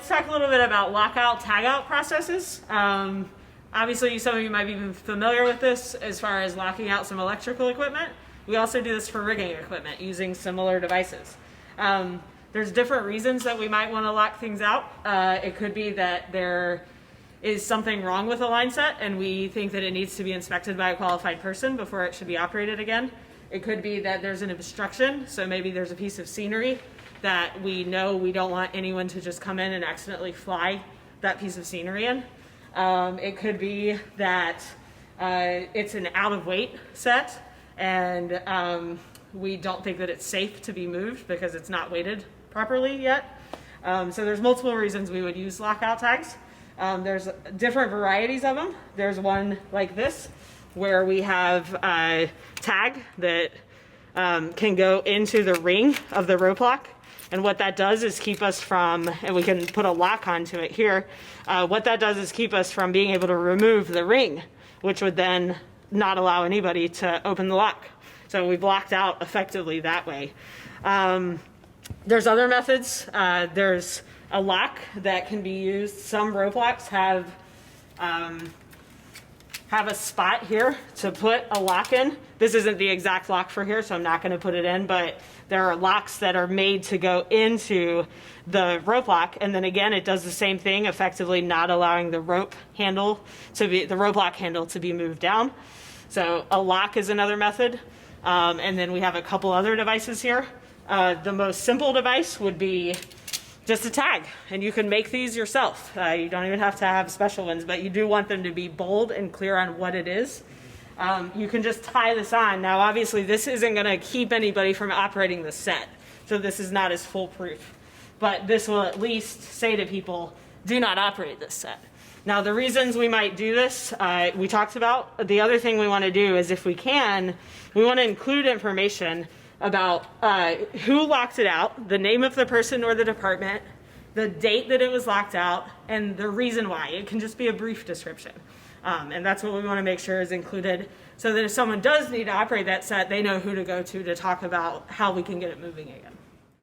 let's talk a little bit about lockout, tagout processes. Obviously, some of you might be familiar with this as far as locking out some electrical equipment. We also do this for rigging equipment using similar devices. There's different reasons that we might want to lock things out. It could be that there is something wrong with a line set and we think that it needs to be inspected by a qualified person before it should be operated again. It could be that there's an obstruction, so maybe there's a piece of scenery that we know we don't want anyone to just come in and accidentally fly that piece of scenery in. It could be that it's an out of weight set and we don't think that it's safe to be moved because it's not weighted properly yet. So there's multiple reasons we would use lockout tags. There's different varieties of them. There's one like this where we have a tag that can go into the ring of the rope lock. And what that does is keep us from, and we can put a lock onto it here, what that does is keep us from being able to remove the ring, which would then not allow anybody to open the lock. So we've locked out effectively that way. There's other methods. There's a lock that can be used. Some rope locks have a spot here to put a lock in. This isn't the exact lock for here, so I'm not going to put it in, but there are locks that are made to go into the rope lock, and then again it does the same thing, effectively not allowing the rope lock handle to be moved down. So a lock is another method, and then we have a couple other devices here. The most simple device would be just a tag, and you can make these yourself. You don't even have to have special ones, but you do want them to be bold and clear on what it is. You can just tie this on. Now obviously this isn't going to keep anybody from operating the set, so this is not as foolproof, but this will at least say to people, do not operate this set. Now the reasons we might do this, we talked about. The other thing we want to do is, if we can, we want to include information about who locked it out, the name of the person or the department, the date that it was locked out, and the reason why. It can just be a brief description. And that's what we want to make sure is included, so that if someone does need to operate that set, they know who to go to talk about how we can get it moving again.